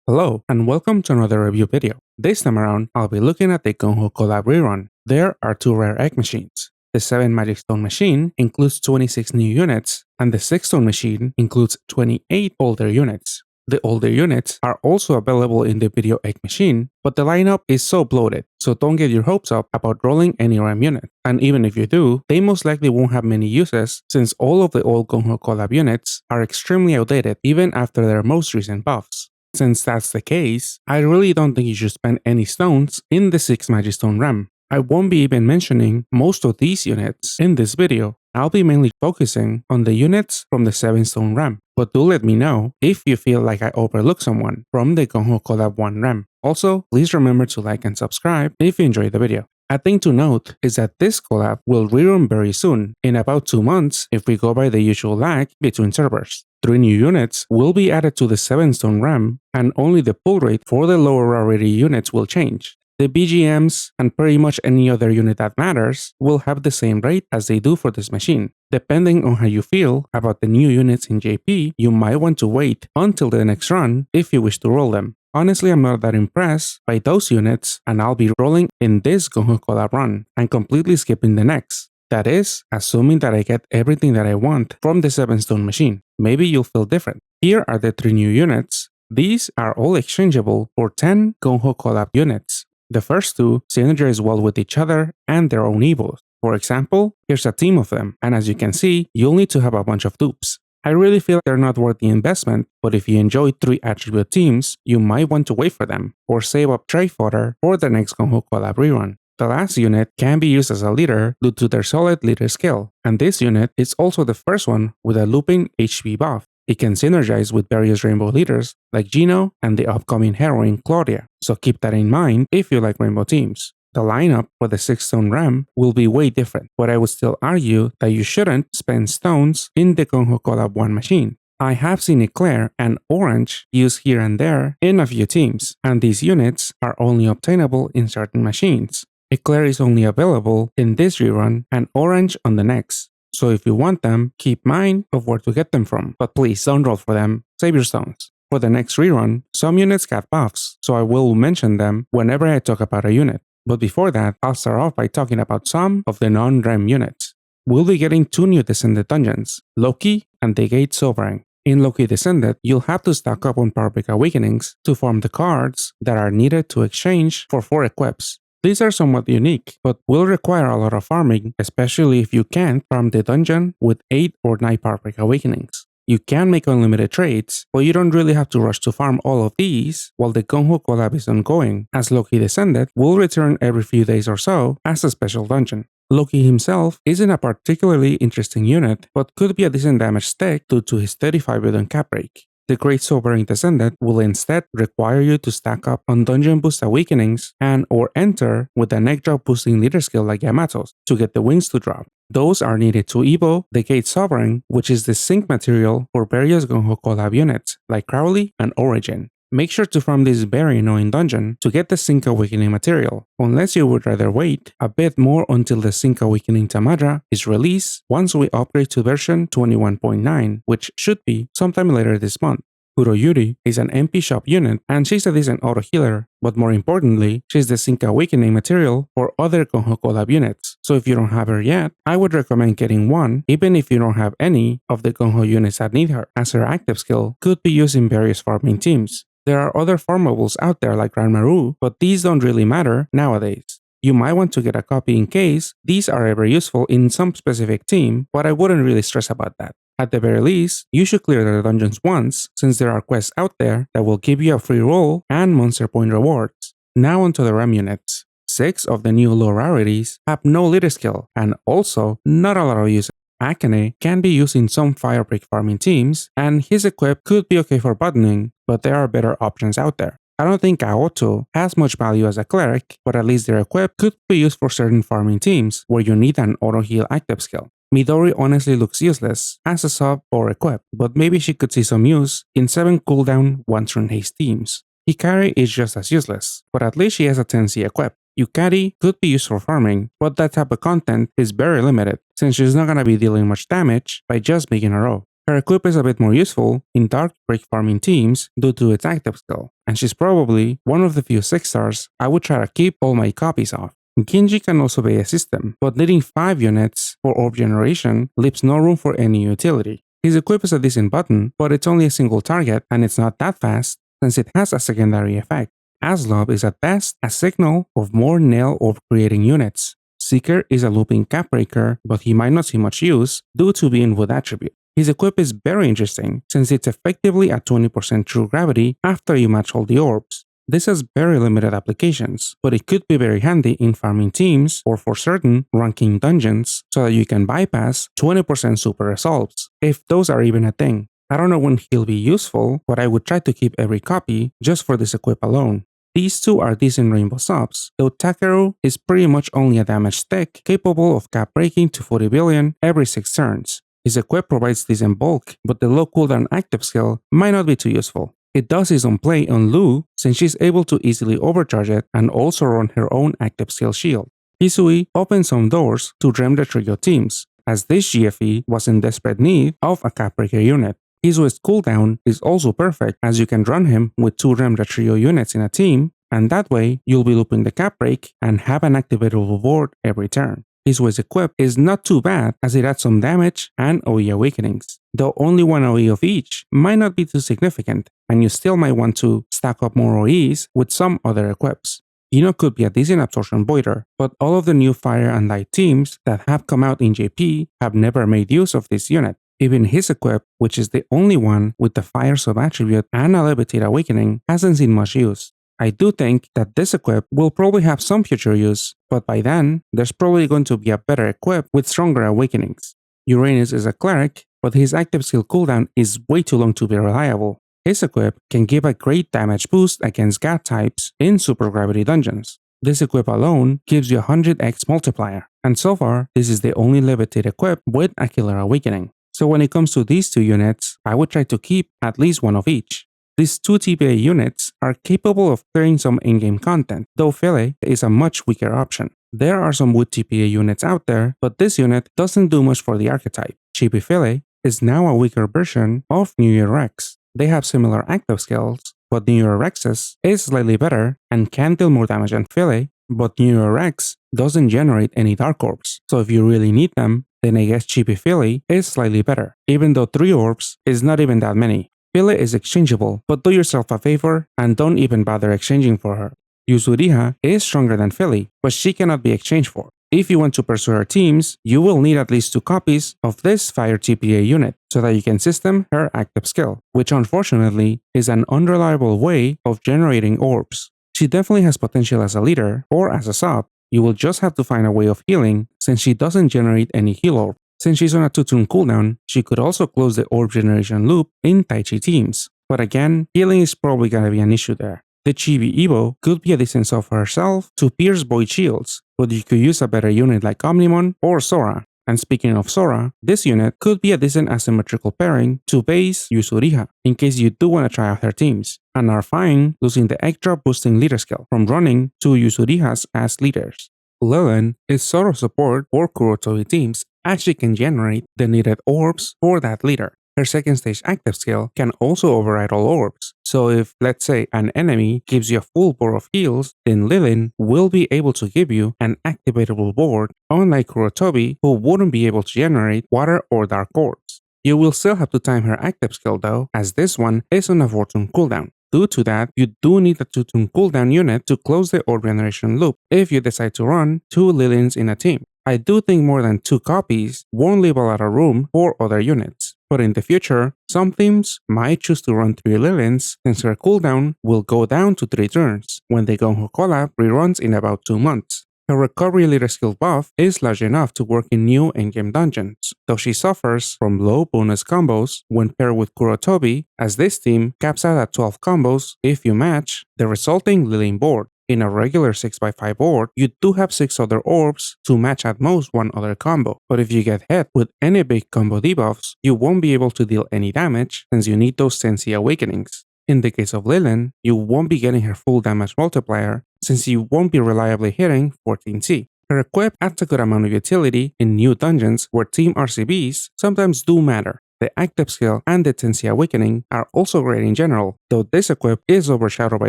Hello, and welcome to another review video. This time around, I'll be looking at the GungHo Collab rerun. There are two rare egg machines. The 7 Magic Stone machine includes 26 new units, and the 6 Stone machine includes 28 older units. The older units are also available in the video egg machine, but the lineup is so bloated, so don't get your hopes up about rolling any RAM unit. And even if you do, they most likely won't have many uses since all of the old GungHo Collab units are extremely outdated even after their most recent buffs. Since that's the case, I really don't think you should spend any stones in the 6 Magic Stone RAM. I won't be even mentioning most of these units in this video. I'll be mainly focusing on the units from the 7 Stone RAM, but do let me know if you feel like I overlooked someone from the GungHo Collab 1 RAM. Also, please remember to like and subscribe if you enjoyed the video. A thing to note is that this collab will rerun very soon, in about 2 months if we go by the usual lag between servers. 3 new units will be added to the 7 Stone RAM, and only the pull rate for the lower rarity units will change. The BGMs and pretty much any other unit that matters will have the same rate as they do for this machine. Depending on how you feel about the new units in JP, you might want to wait until the next run if you wish to roll them. Honestly, I'm not that impressed by those units, and I'll be rolling in this GungHo Collab run and completely skipping the next. That is, assuming that I get everything that I want from the 7 Stone machine. Maybe you'll feel different. Here are the 3 new units. These are all exchangeable for 10 GungHo Collab units. The first 2 synergize well with each other and their own evos. For example, here's a team of them, and as you can see, you'll need to have a bunch of dupes. I really feel they're not worth the investment, but if you enjoy 3 attribute teams, you might want to wait for them, or save up tray fodder for the next GungHo Collab rerun. The last unit can be used as a leader due to their solid leader skill, and this unit is also the first one with a looping HP buff. It can synergize with various rainbow leaders like Gino and the upcoming heroine Claudia, so keep that in mind if you like rainbow teams. The lineup for the 6 Stone RAM will be way different, but I would still argue that you shouldn't spend stones in the GungHo Collab 1 machine. I have seen Eclair and Orange used here and there in a few teams, and these units are only obtainable in certain machines. Eclair is only available in this rerun and Orange on the next. So if you want them, keep mind of where to get them from, but please don't roll for them, save your stones. For the next rerun, some units got buffs, so I will mention them whenever I talk about a unit. But before that, I'll start off by talking about some of the non-REM units. We'll be getting 2 new Descended dungeons, Loki and the Gate Sovereign. In Loki Descended, you'll have to stock up on Power Break Awakenings to farm the cards that are needed to exchange for 4 equips. These are somewhat unique, but will require a lot of farming, especially if you can't farm the dungeon with 8 or 9 Power Break Awakenings. You can make unlimited trades, but you don't really have to rush to farm all of these while the GungHo Collab is ongoing, as Loki Descended will return every few days or so as a special dungeon. Loki himself isn't a particularly interesting unit, but could be a decent damage tech due to his 35 billion cap break. The Great Sovereign Descendant will instead require you to stack up on Dungeon Boost Awakenings and or enter with a neck drop boosting leader skill like Yamato's to get the wings to drop. Those are needed to evo the Gate Sovereign, which is the sync material for various GungHo Collab units like Crowley and Origin. Make sure to farm this very annoying dungeon to get the Sync Awakening material, unless you would rather wait a bit more until the Sync Awakening Tamadra is released once we upgrade to version 21.9, which should be sometime later this month. Kuroyuri is an MP shop unit, and she's a decent auto healer, but more importantly, she's the Sync Awakening material for other GungHo Collab units, so if you don't have her yet, I would recommend getting one even if you don't have any of the GungHo units that need her, as her active skill could be used in various farming teams. There are other farmables out there like Ranmaru, but these don't really matter nowadays. You might want to get a copy in case these are ever useful in some specific team, but I wouldn't really stress about that. At the very least, you should clear the dungeons once, since there are quests out there that will give you a free roll and monster point rewards. Now onto the RAM units. 6 of the new low rarities have no leader skill, and also not a lot of use. Akane can be used in some fire break farming teams, and his equip could be okay for buttoning, but there are better options out there. I don't think Aoto has much value as a cleric, but at least their equip could be used for certain farming teams where you need an auto heal active skill. Midori honestly looks useless as a sub or equip, but maybe she could see some use in 7 cooldown 1 turn haste teams. Hikari is just as useless, but at least she has a 10C equip. Yukari could be used for farming, but that type of content is very limited since she's not gonna be dealing much damage by just making her O. Her equip is a bit more useful in dark break farming teams due to its active skill, and she's probably one of the few 6 stars I would try to keep all my copies of. Genji can also be a system, but needing 5 units for orb generation leaves no room for any utility. His equip is a decent button, but it's only a single target and it's not that fast since it has a secondary effect. Aslov is at best a signal of more nail orb creating units. Seeker is a looping cap breaker, but he might not see much use due to being wood attribute. His equip is very interesting since it's effectively a 20% true gravity after you match all the orbs. This has very limited applications, but it could be very handy in farming teams or for certain ranking dungeons so that you can bypass 20% super assaults, if those are even a thing. I don't know when he'll be useful, but I would try to keep every copy just for this equip alone. These two are decent rainbow subs, though Takeru is pretty much only a damage tech capable of cap breaking to 40 billion every 6 turns. His equip provides decent bulk, but the low cooldown active skill might not be too useful. It does his own play on Lu since she's able to easily overcharge it and also run her own active skill shield. Hisui opens some doors to REM the trio teams, as this GFE was in desperate need of a cap breaker unit. Hisui's cooldown is also perfect as you can run him with 2 REM the trio units in a team, and that way you'll be looping the cap break and have an activatable ward every turn. Hisui's equip is not too bad as it adds some damage and OE awakenings, though only 1 OE of each might not be too significant, and you still might want to stack up more OEs with some other equips. Ino could be a decent absorption voider, but all of the new fire and light teams that have come out in JP have never made use of this unit. Even his equip, which is the only one with the fire sub-attribute and a levitate awakening, hasn't seen much use. I do think that this equip will probably have some future use, but by then, there's probably going to be a better equip with stronger awakenings. Uranus is a cleric, but his active skill cooldown is way too long to be reliable. His equip can give a great damage boost against God types in super gravity dungeons. This equip alone gives you a 100x multiplier, and so far, this is the only levitate equip with a killer awakening. So when it comes to these 2 units, I would try to keep at least 1 of each. These 2 TPA units are capable of clearing some in-game content, though Fele is a much weaker option. There are some wood TPA units out there, but this unit doesn't do much for the archetype. Chibi Fele is now a weaker version of New Year Rex. They have similar active skills, but New Year Rex's is slightly better and can deal more damage than Fele, but New Year Rex doesn't generate any dark orbs, so if you really need them, then I guess Chibi Fele is slightly better, even though 3 orbs is not even that many. Fele is exchangeable, but do yourself a favor and don't even bother exchanging for her. Yuzuriha is stronger than Fele, but she cannot be exchanged for. If you want to pursue her teams, you will need at least 2 copies of this fire TPA unit so that you can system her active skill, which unfortunately is an unreliable way of generating orbs. She definitely has potential as a leader or as a sub. You will just have to find a way of healing since she doesn't generate any heal orb. Since she's on a 2-turn cooldown, she could also close the orb generation loop in Taichi teams, but again, healing is probably gonna be an issue there. The Chibi Evo could be a decent sub for herself to pierce void shields, but you could use a better unit like Omnimon or Sora. And speaking of Sora, this unit could be a decent asymmetrical pairing to base Yuzuriha, in case you do want to try out her teams, and are fine losing the egg drop boosting leader skill from running 2 Yuzurihas as leaders. Lilin is sort of support for Kurotobi teams as she can generate the needed orbs for that leader. Her second stage active skill can also override all orbs, so if, let's say, an enemy gives you a full board of heals, then Lilin will be able to give you an activatable board, unlike Kurotobi, who wouldn't be able to generate water or dark orbs. You will still have to time her active skill though, as this one is on a 4-turn cooldown. Due to that, you do need a 2-turn cooldown unit to close the orb generation loop if you decide to run 2 Lilins in a team. I do think more than 2 copies won't leave a lot of room for other units, but in the future, some teams might choose to run 3 Lilins since her cooldown will go down to 3 turns when the GungHo Collab reruns in about 2 months. Her recovery leader skill buff is large enough to work in new endgame dungeons, though she suffers from low bonus combos when paired with Kurotobi, as this team caps out at 12 combos if you match the resulting Lilin board. In a regular 6x5 board, you do have 6 other orbs to match at most 1 other combo, but if you get hit with any big combo debuffs, you won't be able to deal any damage since you need those 10C awakenings. In the case of Lilin, you won't be getting her full damage multiplier since you won't be reliably hitting 14C. Her equip adds a good amount of utility in new dungeons where team RCBs sometimes do matter. The active skill and the Tensi Awakening are also great in general, though this equip is overshadowed by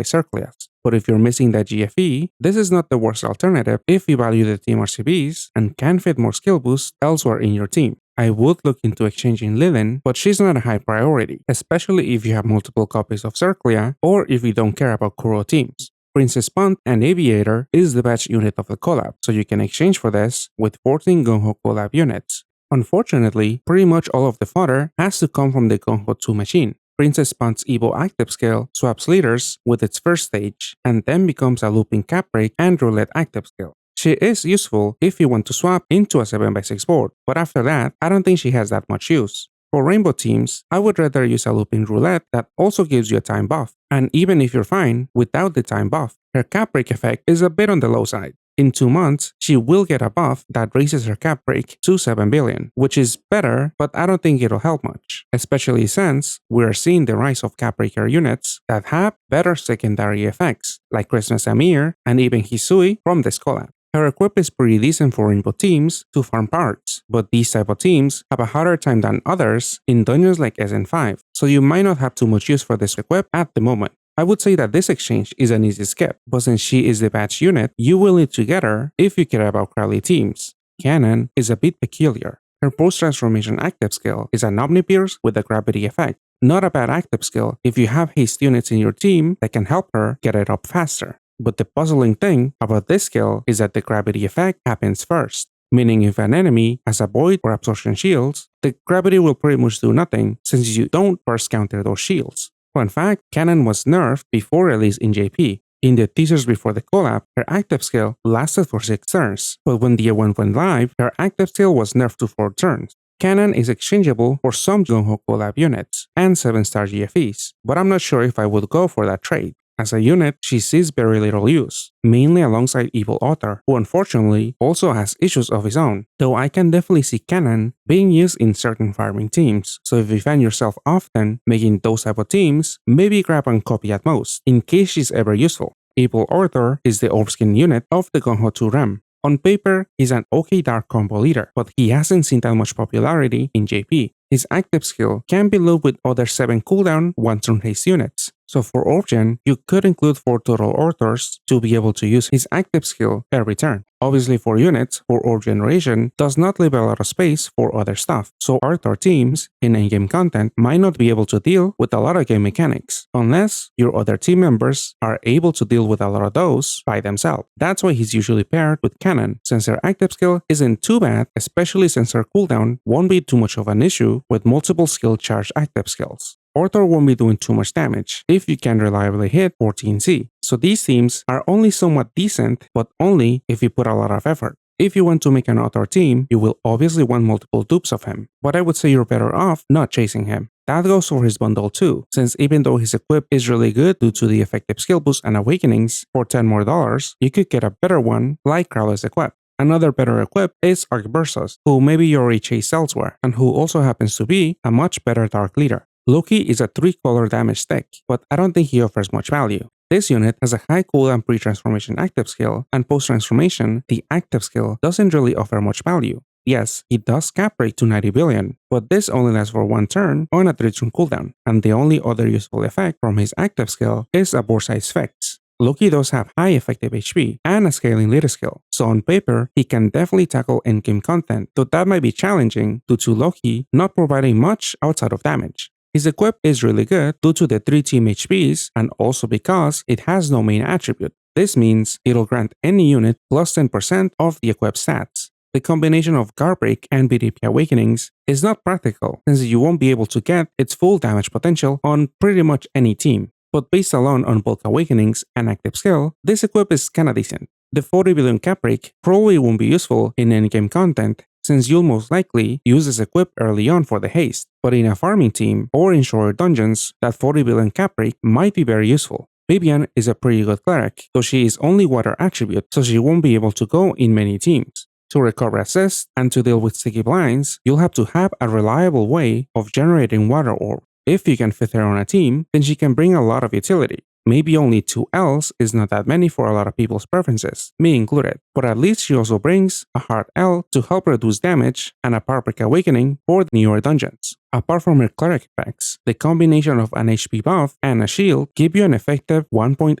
Circlias. But if you're missing that GFE, this is not the worst alternative if you value the team RCBs and can fit more skill boosts elsewhere in your team. I would look into exchanging Lilin, but she's not a high priority, especially if you have multiple copies of Circlia or if you don't care about Kuro teams. Princess Punt and Aviator is the best unit of the collab, so you can exchange for this with 14 GungHo Collab units. Unfortunately, pretty much all of the fodder has to come from the GungHo 2 machine. Princess Punt's Evo active skill swaps leaders with its first stage and then becomes a looping cap break and roulette active skill. She is useful if you want to swap into a 7x6 board, but after that, I don't think she has that much use. For rainbow teams, I would rather use a looping roulette that also gives you a time buff, and even if you're fine without the time buff, her cap break effect is a bit on the low side. In 2 months, she will get a buff that raises her cap break to 7 billion, which is better, but I don't think it'll help much, especially since we're seeing the rise of cap breaker units that have better secondary effects, like Christmas Amir and even Hisui from this collab. Her equip is pretty decent for rainbow teams to farm parts, but these type of teams have a harder time than others in dungeons like SN5, so you might not have too much use for this equip at the moment. I would say that this exchange is an easy skip, but since she is the batch unit, you will need to get her if you care about Crowley teams. Kanan is a bit peculiar. Her post-transformation active skill is an Omnipierce with a gravity effect. Not a bad active skill if you have haste units in your team that can help her get it up faster. But the puzzling thing about this skill is that the gravity effect happens first, meaning if an enemy has a void or absorption shields, the gravity will pretty much do nothing since you don't first counter those shields. Fun fact, Kanan was nerfed before release in JP. In the teasers before the collab, her active skill lasted for 6 turns, but when the event went live, her active skill was nerfed to 4 turns. Kanan is exchangeable for some GungHo Collab units and 7-star GFEs, but I'm not sure if I would go for that trade. As a unit, she sees very little use, mainly alongside Evil Author, who unfortunately also has issues of his own, though I can definitely see Kanan being used in certain farming teams, so if you find yourself often making those type of teams, maybe grab one copy at most, in case she's ever useful. Evil Author is the Orbskin unit of the GungHo 2 REM. On paper, he's an okay dark combo leader, but he hasn't seen that much popularity in JP. His active skill can be looped with other 7 cooldown 1-turn haste units, so for Orb-Gen, you could include 4 total authors to be able to use his active skill every turn. Obviously for units, for Orb Generation does not leave a lot of space for other stuff, so Arthur teams in in-game content might not be able to deal with a lot of game mechanics, unless your other team members are able to deal with a lot of those by themselves. That's why he's usually paired with Kanan, since her active skill isn't too bad, especially since her cooldown won't be too much of an issue with multiple skill charged active skills. Arthur won't be doing too much damage if you can reliably hit 14C, so these teams are only somewhat decent, but only if you put a lot of effort. If you want to make an Arthur team, you will obviously want multiple dupes of him, but I would say you're better off not chasing him. That goes for his bundle too, since even though his equip is really good due to the effective skill boost and awakenings, for $10 more, you could get a better one like Crowley's equip. Another better equip is Arcbursus, who maybe you already chase elsewhere, and who also happens to be a much better dark leader. Loki is a 3-color damage tech, but I don't think he offers much value. This unit has a high cooldown pre-transformation active skill, and post-transformation, the active skill doesn't really offer much value. Yes, he does cap break to 90 billion, but this only lasts for 1 turn on a 3-turn cooldown, and the only other useful effect from his active skill is a board size effects. Loki does have high effective HP and a scaling leader skill, so on paper, he can definitely tackle endgame content, though that might be challenging due to Loki not providing much outside of damage. His equip is really good due to the 3 team HPs and also because it has no main attribute. This means it'll grant any unit plus 10% of the equip stats. The combination of Guard Break and BDP Awakenings is not practical since you won't be able to get its full damage potential on pretty much any team. But based alone on both Awakenings and active skill, this equip is kinda decent. The 40 billion cap break probably won't be useful in endgame content since you'll most likely use this equip early on for the haste, but in a farming team or in shorter dungeons, that 40 billion cap break might be very useful. Viviane is a pretty good cleric, though she is only water attribute, so she won't be able to go in many teams. To recover assist and to deal with sticky blinds, you'll have to have a reliable way of generating water orb. If you can fit her on a team, then she can bring a lot of utility. Maybe only 2 Ls is not that many for a lot of people's preferences, me included, but at least she also brings a hard L to help reduce damage and a Power Break Awakening for the newer dungeons. Apart from her cleric effects, the combination of an HP buff and a shield give you an effective 1.85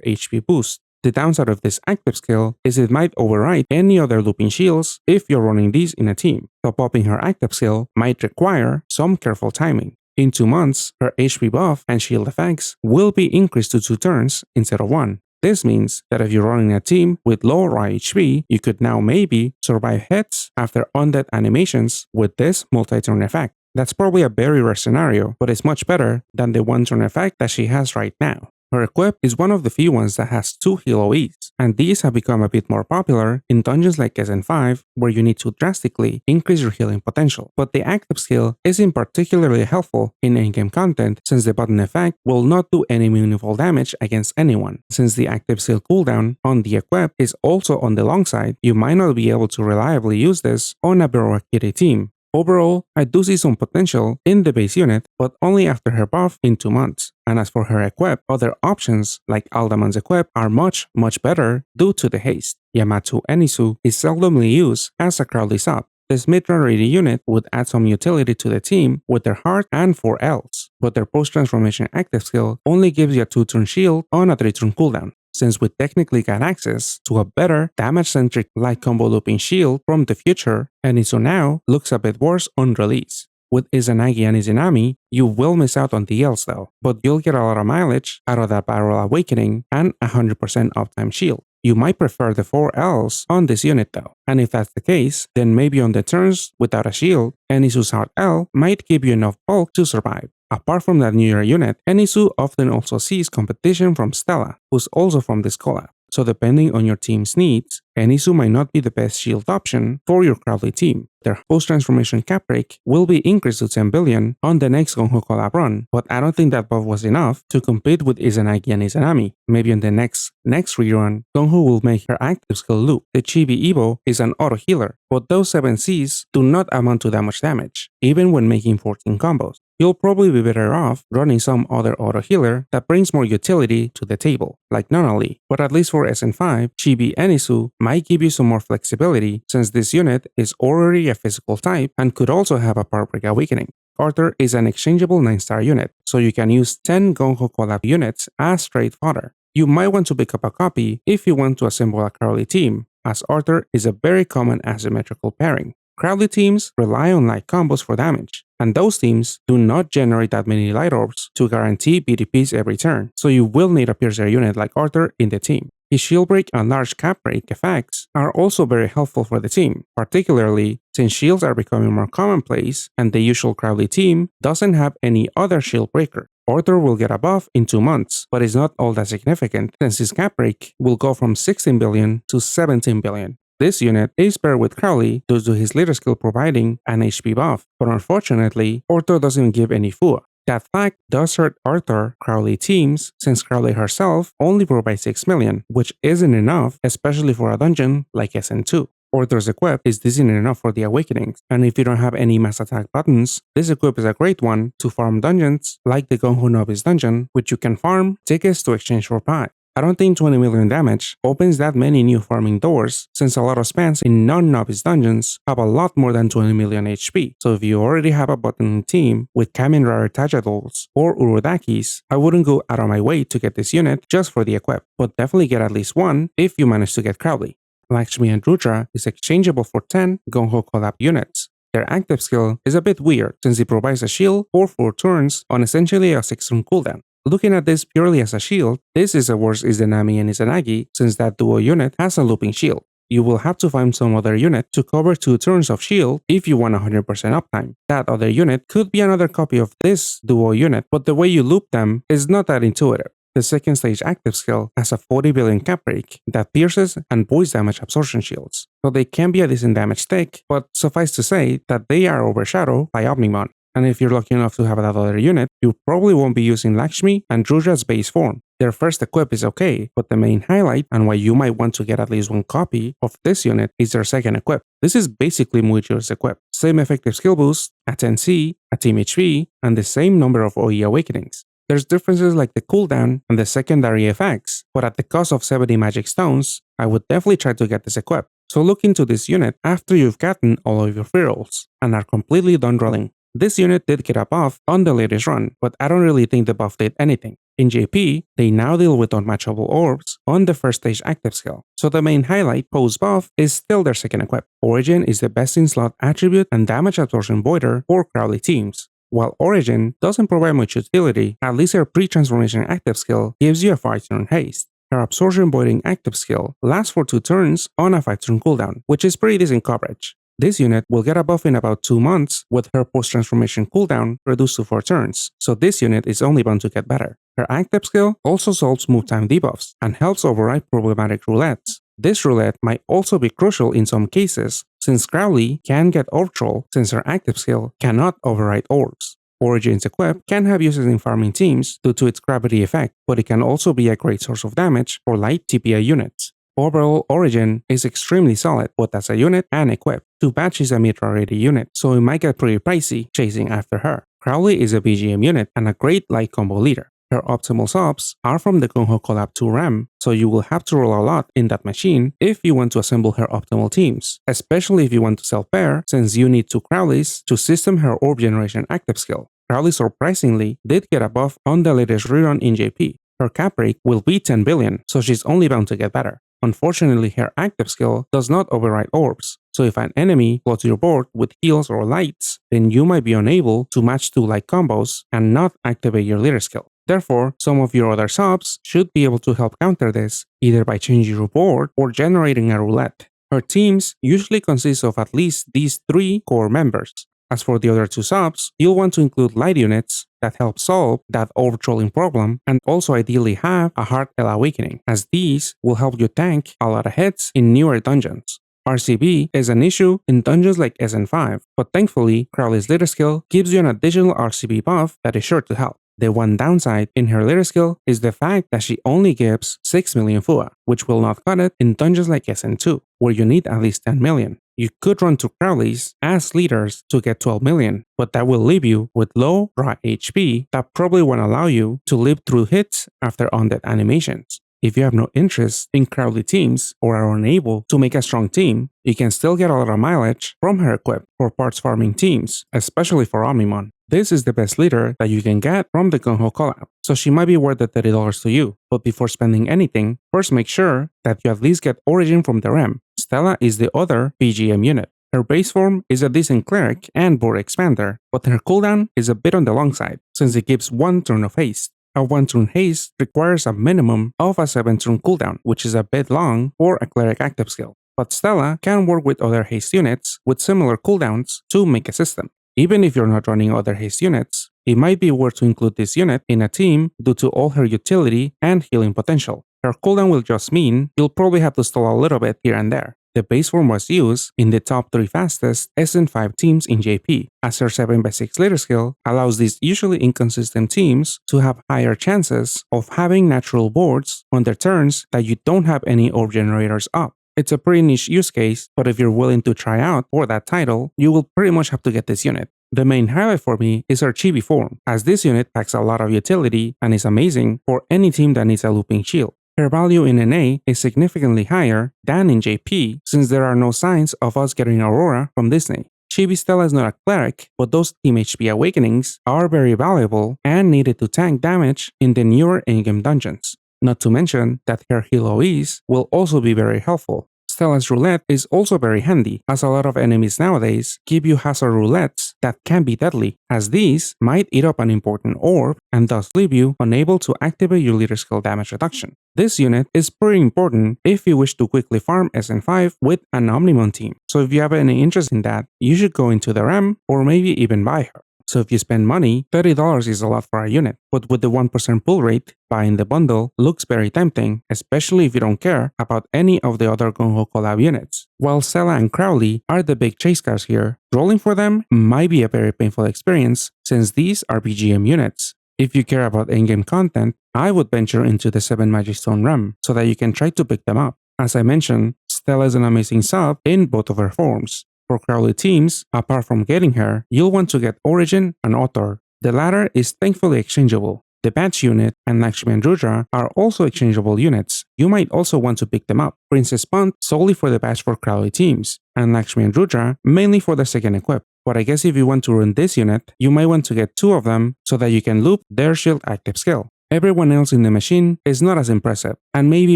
HP boost. The downside of this active skill is it might override any other looping shields if you're running these in a team, so popping her active skill might require some careful timing. In 2 months, her HP buff and shield effects will be increased to 2 turns instead of 1. This means that if you're running a team with low raw HP, you could now maybe survive hits after undead animations with this multi-turn effect. That's probably a very rare scenario, but it's much better than the one-turn effect that she has right now. Her equip is one of the few ones that has 2 heal OEs, and these have become a bit more popular in dungeons like SN5 where you need to drastically increase your healing potential. But the active skill isn't particularly helpful in in-game content since the button effect will not do any meaningful damage against anyone. Since the active skill cooldown on the equip is also on the long side, you might not be able to reliably use this on a Baroque Kitty team. Overall, I do see some potential in the base unit, but only after her buff in 2 months. And as for her equip, other options like Aldaman's equip are much better due to the haste. Yamato Enisu is seldomly used as a Crowley sub. This mid-run unit would add some utility to the team with their heart and 4 Ls, but their post-transformation active skill only gives you a 2-turn shield on a 3-turn cooldown. Since we technically got access to a better damage-centric light combo looping shield from the future, Enisu now looks a bit worse on release. With Izanagi and Izanami, you will miss out on the Ls though, but you'll get a lot of mileage out of that Barrel Awakening and 100% uptime shield. You might prefer the 4 Ls on this unit though, and if that's the case, then maybe on the turns without a shield, Enisu's hard L might give you enough bulk to survive. Apart from that newer unit, Enisu often also sees competition from Stella, who's also from this collab. So depending on your team's needs, Enisu might not be the best shield option for your Crowley team. Their post-transformation cap rate will be increased to 10 billion on the next GungHo Collab run, but I don't think that buff was enough to compete with Izanagi and Izanami. Maybe on the next rerun, GungHo will make her active skill loop. The Chibi Evo is an auto healer, but those 7 Cs do not amount to that much damage, even when making 14 combos. You'll probably be better off running some other auto healer that brings more utility to the table, like Nonali, but at least for SN5, Chibi Enisu might give you some more flexibility since this unit is already a physical type and could also have a Power Break Awakening. Arthur is an exchangeable 9-star unit, so you can use 10 GungHo Collab units as straight fodder. You might want to pick up a copy if you want to assemble a Crowley team, as Arthur is a very common asymmetrical pairing. Crowley teams rely on light combos for damage, and those teams do not generate that many light orbs to guarantee BDPs every turn, so you will need a piercer unit like Arthur in the team. His shield break and large cap break effects are also very helpful for the team, particularly since shields are becoming more commonplace and the usual Crowley team doesn't have any other shield breaker. Arthur will get a buff in 2 months, but it's not all that significant since his cap break will go from 16 billion to 17 billion. This unit is paired with Crowley due to his leader skill providing an HP buff, but unfortunately, Arthur doesn't give any FUA. That fact does hurt Arthur Crowley teams since Crowley herself only provides 6 million, which isn't enough, especially for a dungeon like SN2. Arthur's equip is decent enough for the Awakenings, and if you don't have any mass attack buttons, this equip is a great one to farm dungeons like the GungHo Novice dungeon, which you can farm tickets to exchange for pie. I don't think 20 million damage opens that many new farming doors, since a lot of spans in non-novice dungeons have a lot more than 20 million HP, so if you already have a button team with Kamen Rare Tajadolls or Urudakis, I wouldn't go out of my way to get this unit just for the equip, but definitely get at least one if you manage to get Crowley. Lakshmi and Rudra is exchangeable for 10 GungHo Collab units. Their active skill is a bit weird since it provides a shield for 4 turns on essentially a 6-turn cooldown. Looking at this purely as a shield, this is a worse Izanami and Izanagi since that duo unit has a looping shield. You will have to find some other unit to cover 2 turns of shield if you want 100% uptime. That other unit could be another copy of this duo unit, but the way you loop them is not that intuitive. The second stage active skill has a 40 billion cap break that pierces and voids damage absorption shields, so they can be a decent damage take, but suffice to say that they are overshadowed by Omnimon. And if you're lucky enough to have that other unit, you probably won't be using Lakshmi and Rudra's base form. Their first equip is okay, but the main highlight and why you might want to get at least one copy of this unit is their second equip. This is basically Muichiro's equip. Same effective skill boost, a 10C, a team HP, and the same number of OE awakenings. There's differences like the cooldown and the secondary effects, but at the cost of 70 magic stones, I would definitely try to get this equip. So look into this unit after you've gotten all of your ferals and are completely done rolling. This unit did get a buff on the latest run, but I don't really think the buff did anything. In JP, they now deal with unmatchable orbs on the first stage active skill, so the main highlight post-buff is still their second equip. Origin is the best in slot attribute and damage absorption voider for Crowley teams. While Origin doesn't provide much utility, at least her pre-transformation active skill gives you a 5-turn haste. Her absorption voiding active skill lasts for 2 turns on a 5-turn cooldown, which is pretty decent coverage. This unit will get a buff in about 2 months with her post-transformation cooldown reduced to 4 turns, so this unit is only bound to get better. Her active skill also solves move time debuffs and helps override problematic roulettes. This roulette might also be crucial in some cases, since Crowley can get Orb Troll since her active skill cannot override orbs. Origin's equip can have uses in farming teams due to its gravity effect, but it can also be a great source of damage for light TPI units. Overall, Origin is extremely solid, both as a unit and equip. Too bad she's a mid-rarity unit, so it might get pretty pricey chasing after her. Crowley is a BGM unit and a great light combo leader. Her optimal subs are from the GungHo Collab 2-RAM, so you will have to roll a lot in that machine if you want to assemble her optimal teams, especially if you want to self-pair, since you need 2 Crowleys to system her orb generation active skill. Crowley surprisingly did get a buff on the latest rerun in JP. Her cap rate will be 10 billion, so she's only bound to get better. Unfortunately, her active skill does not override orbs, so if an enemy floods your board with heals or lights, then you might be unable to match 2 light combos and not activate your leader skill. Therefore, some of your other subs should be able to help counter this, either by changing your board or generating a roulette. Her teams usually consist of at least these 3 core members. As for the other 2 subs, you'll want to include light units that help solve that orb trolling problem and also ideally have a Heart El Awakening, as these will help you tank a lot of hits in newer dungeons. RCB is an issue in dungeons like SN5, but thankfully, Crowley's leader skill gives you an additional RCB buff that is sure to help. The one downside in her leader skill is the fact that she only gives 6 million FUA, which will not cut it in dungeons like SN2, where you need at least 10 million. You could run 2 Crowleys as leaders to get 12 million, but that will leave you with low raw HP that probably won't allow you to live through hits after undead animations. If you have no interest in Crowley teams or are unable to make a strong team, you can still get a lot of mileage from her equip for parts farming teams, especially for Omnimon. This is the best leader that you can get from the GungHo Collab, so she might be worth the $30 to you. But before spending anything, first make sure that you at least get Origin from the REM. Stella is the other BGM unit. Her base form is a decent cleric and board expander, but her cooldown is a bit on the long side, since it gives 1 turn of haste. A 1-turn haste requires a minimum of a 7-turn cooldown, which is a bit long for a cleric active skill. But Stella can work with other haste units with similar cooldowns to make a system. Even if you're not running other haste units, it might be worth to include this unit in a team due to all her utility and healing potential. Her cooldown will just mean you'll probably have to stall a little bit here and there. The base form was used in the top 3 fastest SN5 teams in JP, as her 7x6 leader skill allows these usually inconsistent teams to have higher chances of having natural boards on their turns that you don't have any orb generators up. It's a pretty niche use case, but if you're willing to try out for that title, you will pretty much have to get this unit. The main highlight for me is her chibi form, as this unit packs a lot of utility and is amazing for any team that needs a looping shield. Her value in NA is significantly higher than in JP, since there are no signs of us getting Aurora from Disney. Chibi Stella is not a cleric, but those team HP awakenings are very valuable and needed to tank damage in the newer in-game dungeons. Not to mention that her heal OEs will also be very helpful. Stella's roulette is also very handy, as a lot of enemies nowadays give you hazard roulettes that can be deadly, as these might eat up an important orb and thus leave you unable to activate your leader skill damage reduction. This unit is pretty important if you wish to quickly farm SN5 with an Omnimon team, so if you have any interest in that, you should go into the REM or maybe even buy her. So if you spend money, $30 is a lot for a unit, but with the 1% pull rate, buying the bundle looks very tempting, especially if you don't care about any of the other GungHo Collab units. While Stella and Crowley are the big chase cars here, rolling for them might be a very painful experience since these are BGM units. If you care about in-game content, I would venture into the 7 Magic Stone REM so that you can try to pick them up. As I mentioned, Stella is an amazing sub in both of her forms. For Crowley teams, apart from getting her, you'll want to get Origin and Author. The latter is thankfully exchangeable. The Batch unit and Lakshmi Rudra are also exchangeable units. You might also want to pick them up. Princess Punt solely for the Batch for Crowley teams, and Lakshmi Rudra mainly for the second equip. but I guess if you want to run this unit, you might want to get 2 of them so that you can loop their shield active skill. Everyone else in the machine is not as impressive, and maybe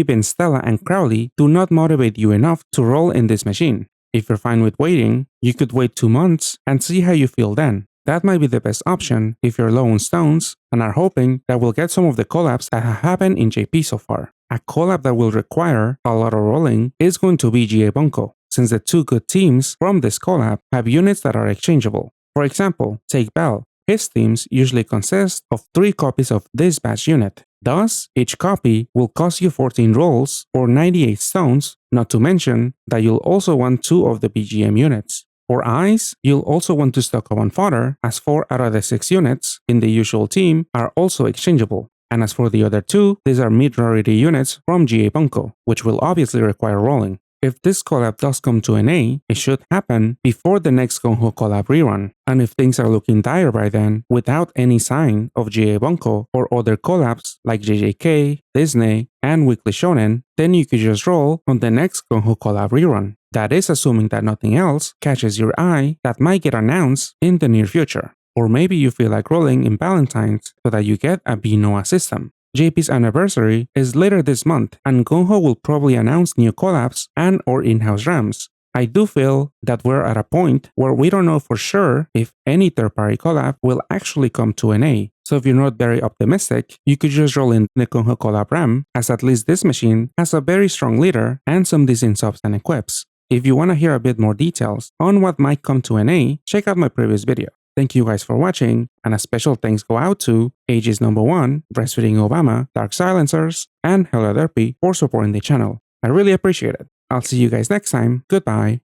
even Stella and Crowley do not motivate you enough to roll in this machine. If you're fine with waiting, you could wait 2 months and see how you feel then. That might be the best option if you're low on stones and are hoping that we'll get some of the collabs that have happened in JP so far. A collab that will require a lot of rolling is going to be GA Bunko, since the 2 good teams from this collab have units that are exchangeable. For example, take Bell. His teams usually consist of 3 copies of this batch unit. Thus, each copy will cost you 14 rolls or 98 stones, not to mention that you'll also want 2 of the BGM units. For eyes, you'll also want to stock up on fodder, as 4 out of the 6 units in the usual team are also exchangeable. And as for the other 2, these are mid-rarity units from GA Bunko, which will obviously require rolling. If this collab does come to an A, it should happen before the next GungHo Collab rerun, and if things are looking dire by then, without any sign of GA Bunko or other collabs like JJK, Disney, and Weekly Shonen, then you could just roll on the next GungHo Collab rerun. That is assuming that nothing else catches your eye that might get announced in the near future. Or maybe you feel like rolling in Valentine's so that you get a BNOA system. JP's anniversary is later this month, and GungHo will probably announce new collabs and or in-house REMs. I do feel that we're at a point where we don't know for sure if any third-party collab will actually come to an A. So if you're not very optimistic, you could just roll in the GungHo Collab REM, as at least this machine has a very strong leader and some decent subs and equips. If you want to hear a bit more details on what might come to an A, check out my previous video. Thank you guys for watching, and a special thanks go out to Aegis Number 1, Breastfeeding Obama, Dark Silencers, and Hello Derpy for supporting the channel. I really appreciate it. I'll see you guys next time. Goodbye.